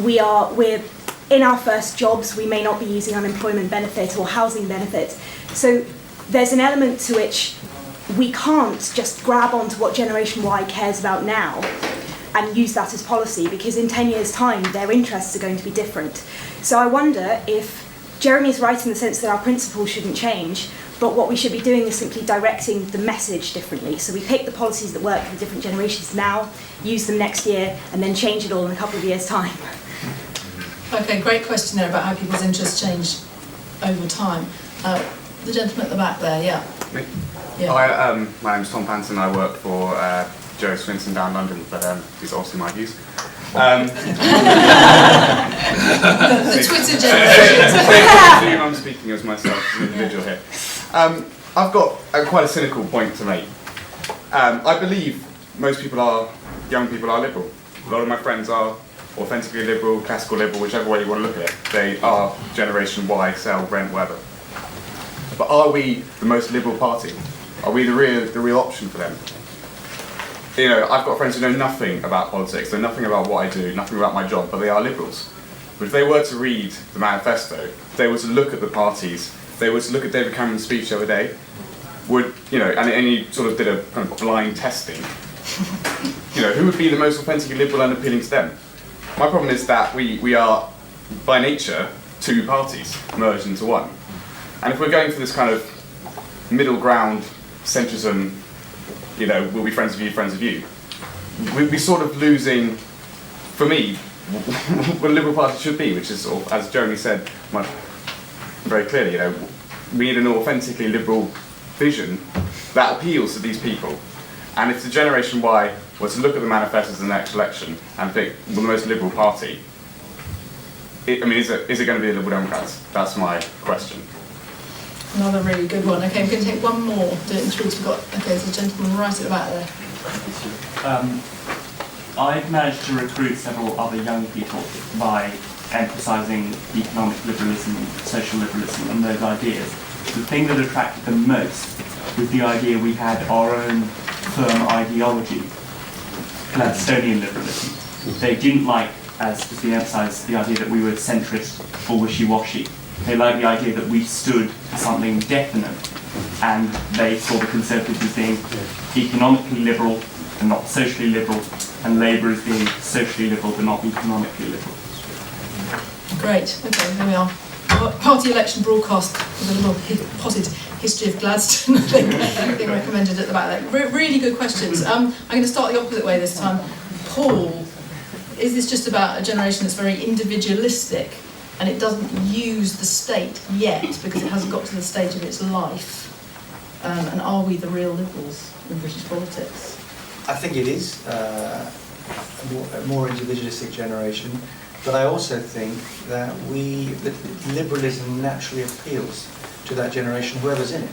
We're in our first jobs, we may not be using unemployment benefit or housing benefit. So there's an element to which we can't just grab onto what Generation Y cares about now and use that as policy, because in 10 years' time, their interests are going to be different. So I wonder if Jeremy is right in the sense that our principles shouldn't change, but what we should be doing is simply directing the message differently. So we pick the policies that work for the different generations now, use them next year, and then change it all in a couple of years' time. Okay, great question there about how people's interests change over time. The gentleman at the back there, yeah. Me? Yeah. My name's Tom Panton. I work for Joe Swinson down London, but these are obviously my views. The Twitter generation. I'm speaking as myself as an individual here. I've got quite a cynical point to make. I believe most young people are liberal. A lot of my friends are authentically liberal, classical liberal, whichever way you want to look at it. They are Generation Y, sell, rent, whatever. But are we the most liberal party? Are we the real option for them? You know, I've got friends who know nothing about politics, know nothing about what I do, nothing about my job, but they are liberals. But if they were to read the manifesto, if they were to look at the parties, if they were to look at David Cameron's speech the other day, and you sort of did a kind of blind testing, who would be the most authentically liberal and appealing to them? My problem is that we are, by nature, two parties merged into one. And if we're going for this kind of middle ground centrism, we'll be friends of you, we'd be sort of losing, for me, what a Liberal Party should be, which is sort of, as Jeremy said very clearly, we need an authentically liberal vision that appeals to these people. And if the Generation Y were to look at the manifestos in the next election and think, well, the most liberal party, is it going to be the Liberal Democrats? That's my question. Another really good one. Okay, we're going to take one more. There's a gentleman right at the back there. I've managed to recruit several other young people by emphasising economic liberalism, social liberalism and those ideas. The thing that attracted them most was the idea we had our own firm ideology, Gladstonian liberalism. They didn't like, as has been emphasised, the idea that we were centrist or wishy-washy. They liked the idea that we stood for something definite, and they saw the Conservatives as being economically liberal and not socially liberal, and Labour as being socially liberal but not economically liberal. Great, okay, there we are. Party election broadcast with a little potted history of Gladstone, I think recommended at the back there. Really good questions. I'm going to start the opposite way this time. Paul, is this just about a generation that's very individualistic and it doesn't use the state yet because it hasn't got to the stage of its life? And are we the real liberals in British politics? I think it is a more individualistic generation, but I also think that liberalism naturally appeals to that generation, whoever's in it.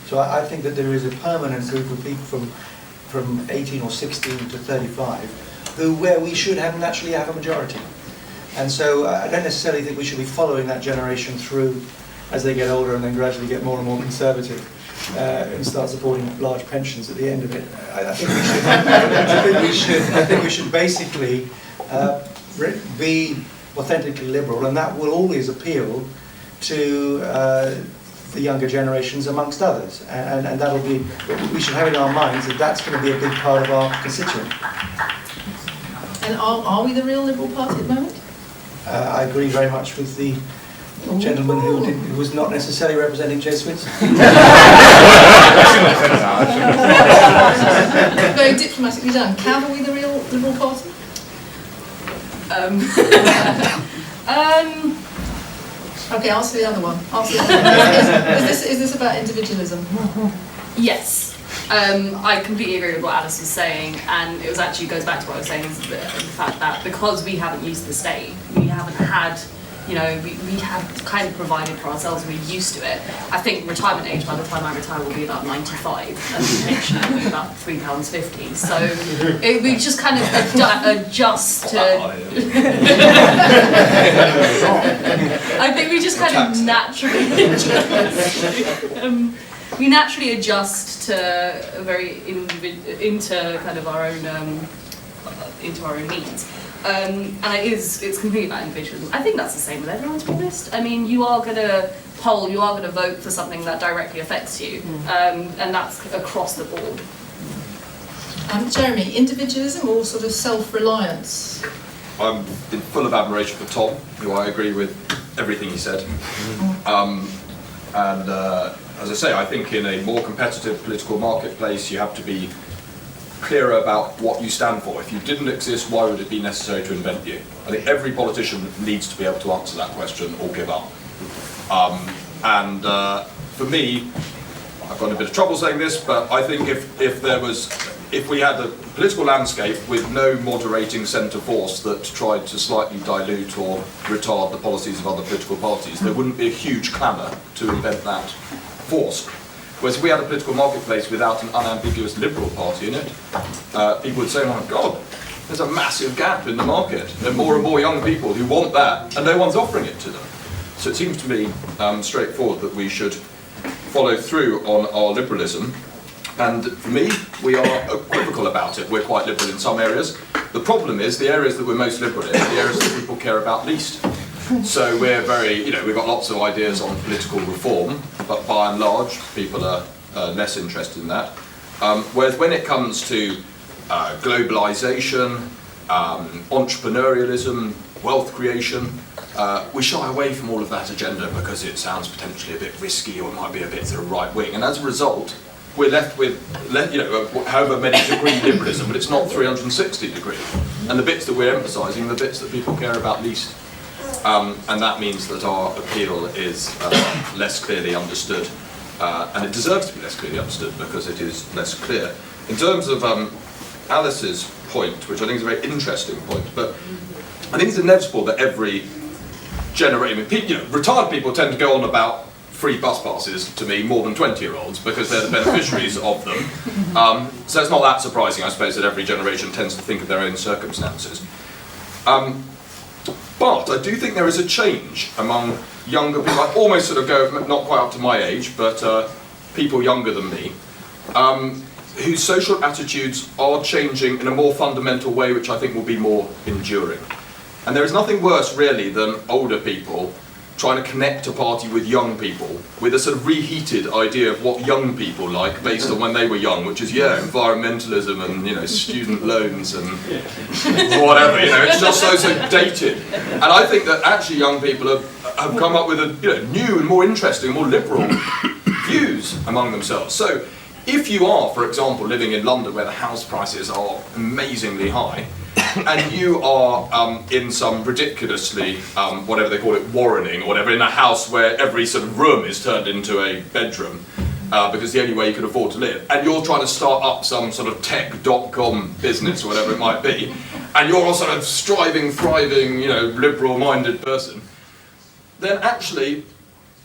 So I think that there is a permanent group of people from 18 or 16 to 35 where we should naturally have a majority. And so I don't necessarily think we should be following that generation through as they get older and then gradually get more and more conservative and start supporting large pensions at the end of it. I think we should basically be authentically liberal, and that will always appeal to the younger generations amongst others. And that'll be, we should have in our minds that that's going to be a big part of our constituent. And are we the real Liberal Party at the moment? I agree very much with the gentleman who was not necessarily representing Jay Swinson. Very diplomatically done. Cav, are we the real Liberal Party? Okay, answer the other one. Is this about individualism? Yes. I completely agree with what Alice was saying, and it goes back to what I was saying, is the fact that because we haven't used the state, we haven't had you know, we have kind of provided for ourselves, we're used to it. I think retirement age, by the time I retire, will be about 95, and the pension will be about £3.50. So we just kind of adjust to... I think we just kind of naturally adjust. We naturally adjust to into kind of our own into our own needs, and it's completely about individualism. I think that's the same with everyone, to be honest. I mean, you are going to poll, you are going to vote for something that directly affects you, and that's across the board. Jeremy, individualism or sort of self-reliance? I'm in full of admiration for Tom, who I agree with everything he said. As I say, I think in a more competitive political marketplace, you have to be clearer about what you stand for. If you didn't exist, why would it be necessary to invent you? I think every politician needs to be able to answer that question or give up. For me, I've got a bit of trouble saying this, but I think if we had a political landscape with no moderating centre force that tried to slightly dilute or retard the policies of other political parties, there wouldn't be a huge clamour to invent that force. Whereas if we had a political marketplace without an unambiguous Liberal Party in it, people would say, oh my God, there's a massive gap in the market. There are more and more young people who want that, and no one's offering it to them. So it seems to me straightforward that we should follow through on our liberalism. And for me, we are equivocal about it. We're quite liberal in some areas. The problem is the areas that we're most liberal in are the areas that people care about least. So we're very, we've got lots of ideas on political reform, but by and large, people are less interested in that. Whereas when it comes to globalisation, entrepreneurialism, wealth creation, we shy away from all of that agenda because it sounds potentially a bit risky or it might be a bit sort of right-wing. And as a result, we're left with, however many degree liberalism, but it's not 360 degree. And the bits that we're emphasising are the bits that people care about least. And that means that our appeal is less clearly understood, and it deserves to be less clearly understood because it is less clear. In terms of Alice's point, which I think is a very interesting point, but I think it's inevitable that every generation, retired people tend to go on about free bus passes to me more than 20-year-olds because they're the beneficiaries of them. So it's not that surprising, I suppose, that every generation tends to think of their own circumstances. But I do think there is a change among younger people. I almost sort of go, not quite up to my age, but people younger than me, whose social attitudes are changing in a more fundamental way, which I think will be more enduring. And there is nothing worse, really, than older people trying to connect a party with young people with a sort of reheated idea of what young people like based on when they were young, which is, environmentalism and, student loans and whatever, it's just so dated. And I think that actually young people have come up with new and more interesting, more liberal views among themselves. So if you are, for example, living in London where the house prices are amazingly high, and you are in some ridiculously, whatever they call it, warrening or whatever, in a house where every sort of room is turned into a bedroom, because the only way you can afford to live, and you're trying to start up some sort of tech.com business or whatever it might be, and you're a sort of striving, thriving, liberal-minded person, then actually,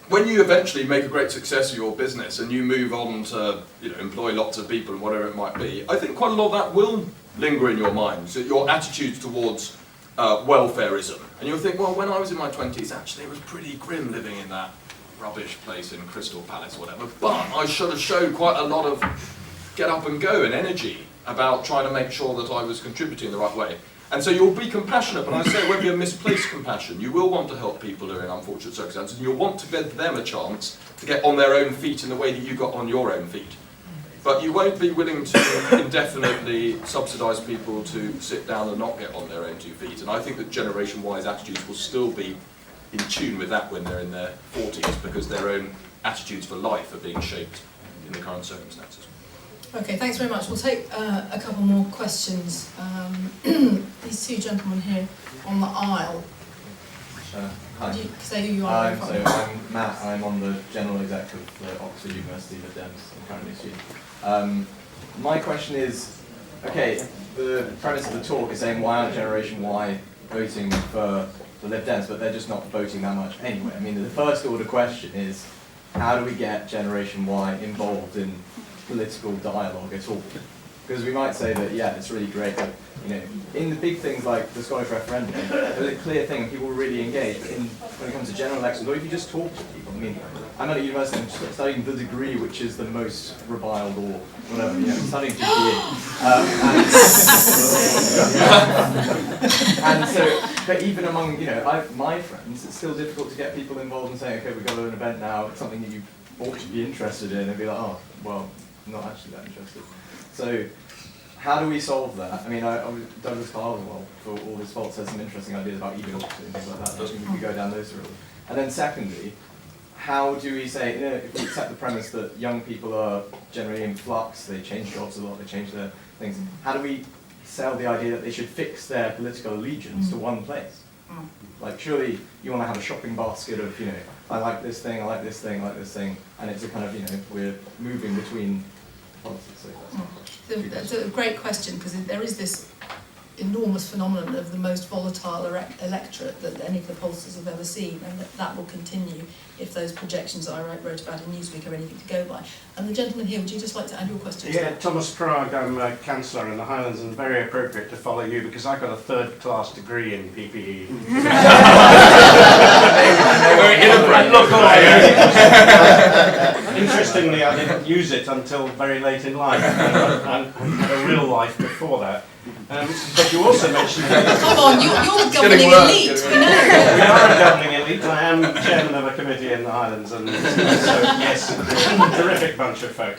when you eventually make a great success of your business and you move on to employ lots of people and whatever it might be, I think quite a lot of that will linger in your mind, so your attitudes towards welfareism. And you'll think, well, when I was in my 20s, actually it was pretty grim living in that rubbish place in Crystal Palace or whatever, but I should have showed quite a lot of get up and go and energy about trying to make sure that I was contributing the right way. And so you'll be compassionate, but I say it won't be a misplaced compassion. You will want to help people who are in unfortunate circumstances, and you'll want to give them a chance to get on their own feet in the way that you got on your own feet. But you won't be willing to indefinitely subsidise people to sit down and not get on their own 2 feet. And I think that generation-wise attitudes will still be in tune with that when they're in their 40s, because their own attitudes for life are being shaped in the current circumstances. Okay, thanks very much. We'll take a couple more questions. These two gentlemen here on the aisle. Hi. Could you say who you are? I'm Matt. I'm on the General Exec of the Oxford University Lib Dems. I'm currently a student. My question is, okay, the premise of the talk is saying why aren't Generation Y voting for the Lib Dems, but they're just not voting that much anyway. I mean, the first order question is, how do we get Generation Y involved in political dialogue at all? Because we might say that, yeah, it's really great that, you know, in the big things like the Scottish referendum, there's a clear thing and people were really engaged. But when it comes to general elections, or if you just talk to people, I mean, I'm at a university, I'm studying the degree which is the most reviled or whatever, you know, I'm studying GPE. And so, but even among, you know, my friends, it's still difficult to get people involved and saying, okay, we've got an event now, it's something that you ought to be interested in, and be like, oh, well, I'm not actually that interested. So, how do we solve that? I mean, Douglas Carlwell, for all his faults, has some interesting ideas about e-democracy and things like that. I think we could go down those routes. And then secondly, how do we say, you know, if we accept the premise that young people are generally in flux, they change jobs a lot, they change their things, how do we sell the idea that they should fix their political allegiance to one place? Like, surely you want to have a shopping basket of, you know, I like this thing, I like this thing, I like this thing, and it's a kind of, you know, we're moving between politics. So That's a great question, because there is this enormous phenomenon of the most volatile electorate that any of the pollsters have ever seen, and that will continue if those projections that I wrote about in Newsweek are anything to go by. And the gentleman here, would you just like to add your question? Yeah, Thomas Prague, I'm a councillor in the Highlands, and very appropriate to follow you because I got a third-class degree in PPE. Interestingly, I didn't use it until very late in life, and had a real life before that. But you also mentioned... Come on, you're the governing elite, we know. We are a governing elite. I am chairman of a committee in the Highlands, and so, yes, a terrific bunch of folk.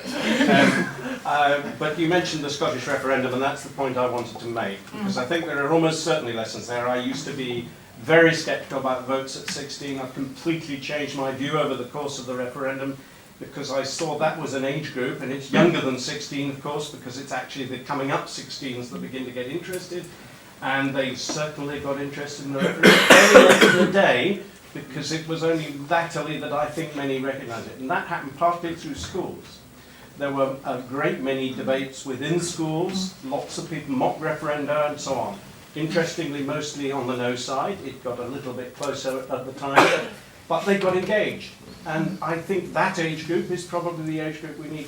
But you mentioned the Scottish referendum, and that's the point I wanted to make, because I think there are almost certainly lessons there. I used to be very sceptical about votes at 16. I've completely changed my view over the course of the referendum, because I saw that was an age group, and it's younger than 16, of course, because it's actually the coming up 16s that begin to get interested, and they certainly got interested in the referendum very late in the day, because it was only latterly that I think many recognised it, and that happened partly through schools. There were a great many debates within schools, lots of people, mock referenda and so on. Interestingly, mostly on the no side. It got a little bit closer at the time, but they got engaged. And I think that age group is probably the age group we need.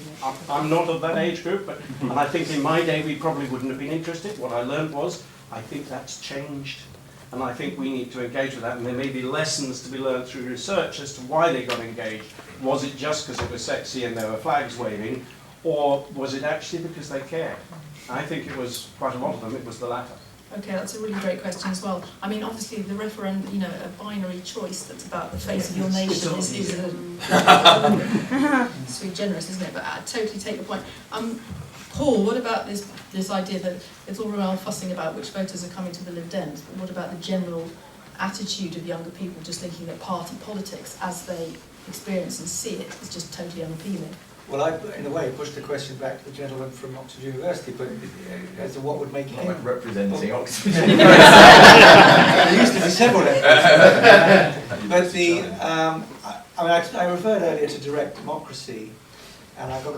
I'm not of that age group, and I think in my day we probably wouldn't have been interested. What I learned was, I think that's changed, and I think we need to engage with that, and there may be lessons to be learned through research as to why they got engaged. Was it just because it was sexy and there were flags waving, or was it actually because they cared? I think it was quite a lot of them, it was the latter. Okay, that's a really great question as well. I mean, obviously the referendum, you know, a binary choice that's about the face of your nation is sweet generous, isn't it? But I totally take the point. Paul, what about this idea that it's all around fussing about which voters are coming to the Lib Dems, but what about the general attitude of younger people just thinking that party politics, as they experience and see it, is just totally unappealing? Well, I, in a way, pushed the question back to the gentleman from Oxford University, but as to what would make him... I'm representing Oxford There used to be several but the, I referred earlier to direct democracy, and I got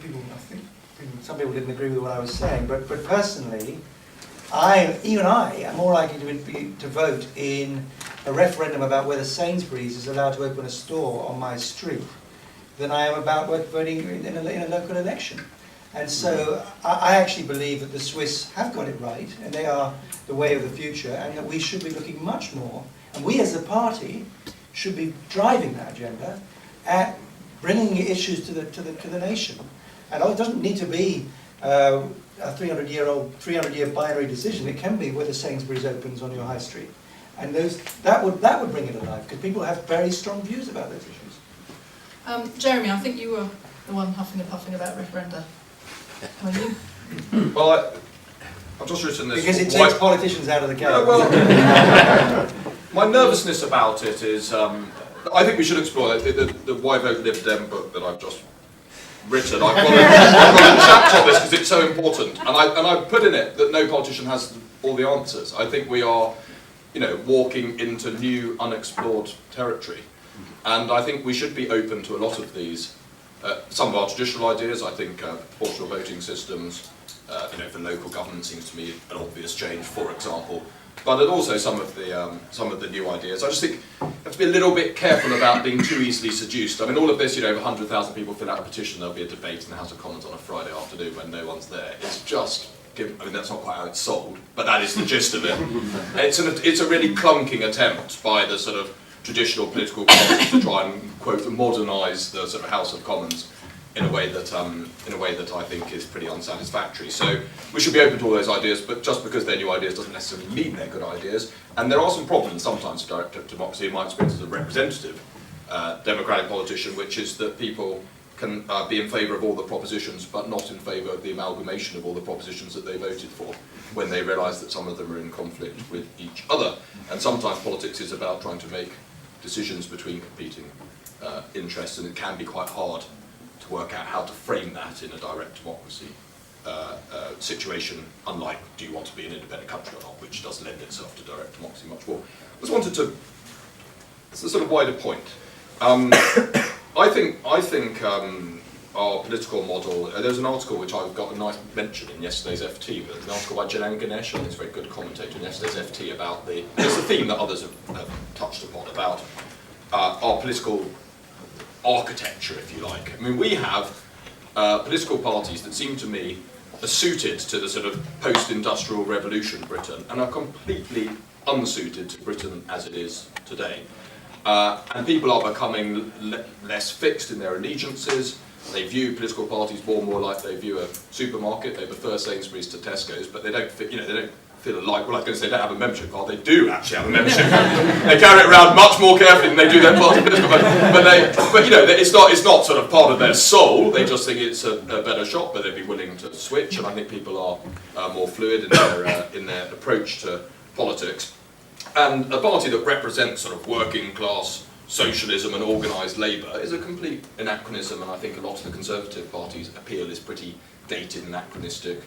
people, I think, some people didn't agree with what I was saying, but personally, even I am more likely to vote in a referendum about whether Sainsbury's is allowed to open a store on my street than I am about voting in a local election. And so I actually believe that the Swiss have got it right, and they are the way of the future, and that we should be looking much more, and we as a party should be driving that agenda at bringing issues to the nation. And it doesn't need to be a 300-year binary decision. It can be whether Sainsbury's opens on your high street, and that would bring it alive, because people have very strong views about those issues. Jeremy, I think you were the one huffing and puffing about referenda. Were you? Well, I've just written this. Because it takes politicians out of the game. Well, my nervousness about it is, I think we should explore the Why Vote Lib Dem book that I've just written. I've got a chapter on this because it's so important, and I've put in it that no politician has all the answers. I think we are, you know, walking into new, unexplored territory. And I think we should be open to a lot of these. Some of our traditional ideas, I think proportional voting systems, you know, for local government seems to me an obvious change. For example, but also some of the new ideas. I just think you have to be a little bit careful about being too easily seduced. I mean, all of this, you know, if 100,000 people fill out a petition, there'll be a debate in the House of Commons on a Friday afternoon when no one's there. It's just, I mean, that's not quite how it's sold, but that is the gist of it. It's a really clunking attempt by the sort of traditional political parties to try and, quote, modernise the sort of House of Commons in a way that I think is pretty unsatisfactory. So we should be open to all those ideas, but just because they're new ideas doesn't necessarily mean they're good ideas. And there are some problems sometimes with direct democracy, in my experience as a representative democratic politician, which is that people can be in favour of all the propositions, but not in favour of the amalgamation of all the propositions that they voted for, when they realise that some of them are in conflict with each other. And sometimes politics is about trying to make decisions between competing interests, and it can be quite hard to work out how to frame that in a direct democracy situation, unlike do you want to be an independent country or not, which does lend itself to direct democracy much more. I just wanted to, it's a sort of wider point. I think our political model, there's an article which I've got a nice mention in yesterday's FT, but an article by Jalan Ganesh, I think it's a very good commentator in yesterday's FT about it's a theme that others have touched upon, about our political architecture, if you like. I mean, we have political parties that seem to me are suited to the sort of post-industrial revolution Britain and are completely unsuited to Britain as it is today. And people are becoming less fixed in their allegiances. They view political parties more and more like they view a supermarket. They prefer Sainsbury's to Tesco's, but they don't fit, you know, they don't feel like, well, I was going to say they don't have a membership card. They do actually have a membership card. They carry it around much more carefully than they do their party political card. But you know, it's not sort of part of their soul. They just think it's a better shop, but they'd be willing to switch. And I think people are more fluid in their approach to politics. And a party that represents sort of working class socialism and organised labour is a complete anachronism, and I think a lot of the Conservative Party's appeal is pretty dated and anachronistic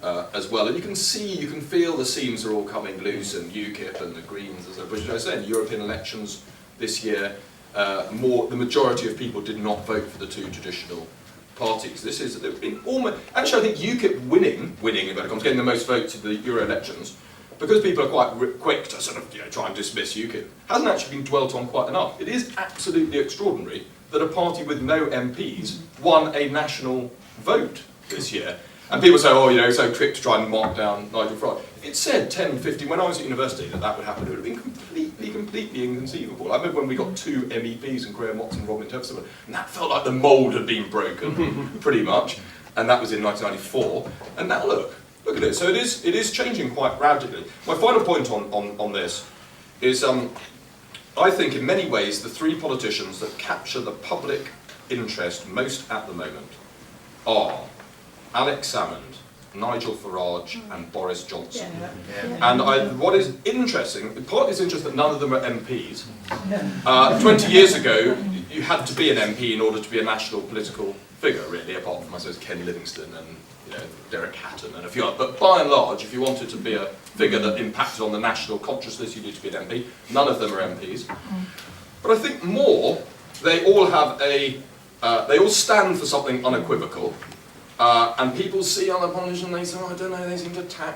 as well. And you can feel the seams are all coming loose, and UKIP and the Greens, as I said, European elections this year, the majority of people did not vote for the two traditional parties. They've been almost, actually I think UKIP winning, getting the most votes in the Euro elections, because people are quite quick to sort of try and dismiss UKIP, hasn't actually been dwelt on quite enough. It is absolutely extraordinary that a party with no MPs won a national vote this year. And people say, oh, so quick to try and mark down Nigel Farage. If it said 10, 15, when I was at university that would happen, it would have been completely inconceivable. I remember when we got 2 MEPs, and Graham Watson and Robin Tufts, and that felt like the mould had been broken, pretty much. And that was in 1994. And now look at it. So it is changing quite radically. My final point on this is, I think in many ways the 3 politicians that capture the public interest most at the moment are Alex Salmond, Nigel Farage and Boris Johnson. And what is interesting, partly it's interesting that none of them are MPs. 20 years ago you had to be an MP in order to be a national political figure, really, apart from I suppose Ken Livingstone and Derek Hatton and a few others. But by and large, if you wanted to be a figure that impacted on the national consciousness, you need to be an MP. None of them are MPs. But I think more, they all have they all stand for something unequivocal. And people see other politicians and they say, I don't know, they seem to attack,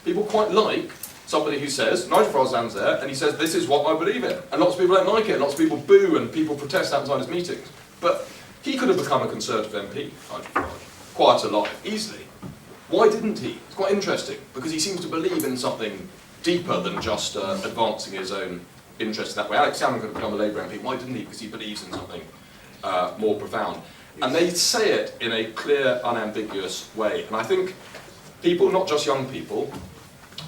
people quite like somebody who says, Nigel Farage stands there and he says, this is what I believe in. And lots of people don't like it, lots of people boo and people protest outside his meetings. But he could have become a Conservative MP, Nigel Farage, quite a lot, easily. Why didn't he? It's quite interesting, because he seems to believe in something deeper than just advancing his own interests that way. Alex Salmond could have become a Labour MP. Why didn't he? Because he believes in something more profound. And they say it in a clear, unambiguous way. And I think people, not just young people,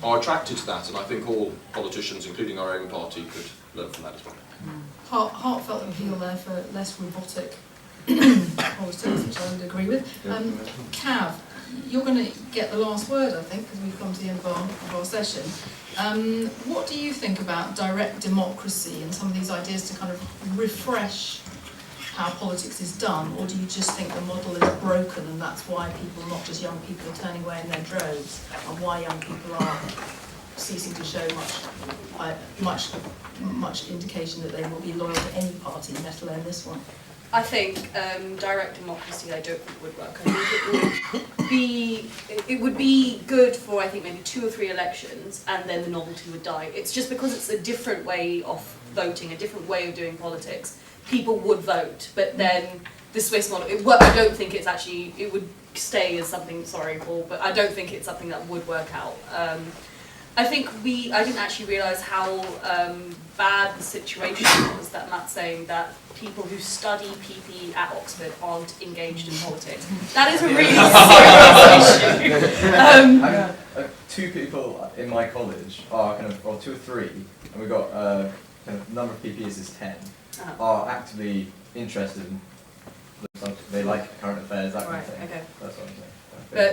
are attracted to that. And I think all politicians, including our own party, could learn from that as well. Heartfelt appeal there for less robotic politics, which I would agree with. Cav, you're going to get the last word, I think, because we've come to the end of our session. What do you think about direct democracy and some of these ideas to kind of refresh how politics is done, or do you just think the model is broken and that's why people, not just young people, are turning away in their droves, and why young people are ceasing to show much indication that they will be loyal to any party, let alone this one? I think direct democracy I don't think would work. I think it would be good for, I think, maybe 2 or 3 elections, and then the novelty would die. It's just because it's a different way of voting, a different way of doing politics. People would vote, but then the Swiss model, I don't think it's actually, it would stay as something, sorry Paul, but I don't think it's something that would work out. I think I didn't actually realise how bad the situation was that Matt's saying that people who study PP at Oxford aren't engaged in politics. That is a really serious issue. I mean, 2 people in my college are kind of, or 2 or 3, and we've got kind of number of PPs is 10, are actively interested in, they like current affairs, that kind of thing. Okay. That's what I'm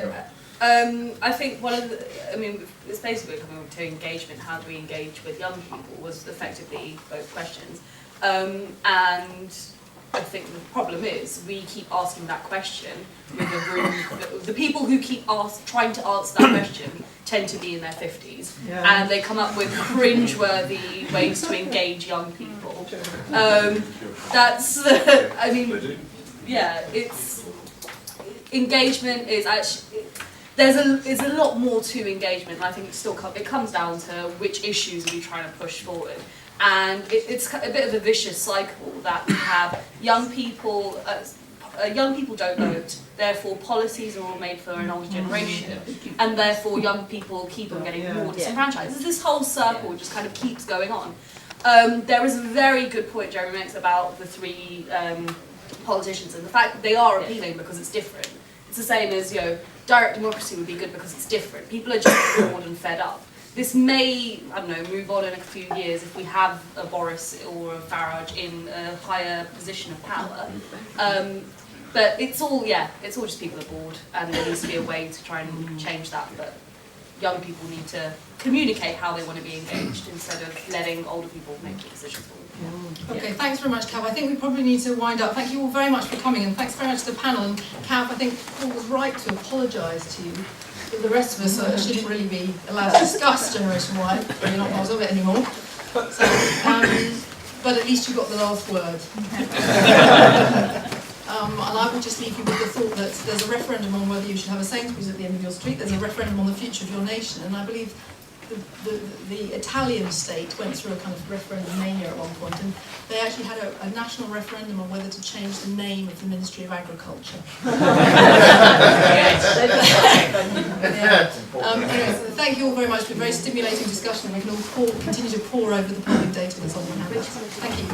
saying. I think one of the, I mean, it's basically coming to engagement, how do we engage with young people, was effectively both questions. And I think the problem is we keep asking that question with a room, the people who keep trying to answer that question tend to be in their 50s, and they come up with cringe-worthy ways to engage young people. That's, I mean, yeah, it's, engagement is actually, there's a lot more to engagement, and I think it comes down to which issues are we trying to push forward. And it's a bit of a vicious cycle that we have young people don't vote, therefore policies are all made for an older generation, and therefore young people keep on getting more disenfranchised. This whole circle just kind of keeps going on. There is a very good point Jeremy makes about the 3 politicians and the fact that they are appealing because it's different. It's the same as, direct democracy would be good because it's different. People are just bored and fed up. This may, I don't know, move on in a few years if we have a Boris or a Farage in a higher position of power. But it's all just people are bored, and there needs to be a way to try and change that. But young people need to communicate how they want to be engaged instead of letting older people make the decisions for them. Okay, thanks very much, Cav. I think we probably need to wind up. Thank you all very much for coming, and thanks very much to the panel. And Cav, I think Paul was right to apologise to you. But the rest of us shouldn't really be allowed to discuss Generation Y. You're not part of it anymore. So, but at least you got the last word. And I would just leave you with the thought that there's a referendum on whether you should have a Sainsbury's at the end of your street. There's a referendum on the future of your nation, and I believe the Italian state went through a kind of referendum mania at one point, and they actually had a national referendum on whether to change the name of the Ministry of Agriculture. Anyway, so thank you all very much. It's been a very stimulating discussion, and we can all continue to pore over the polling data that's on your hands. Thank you.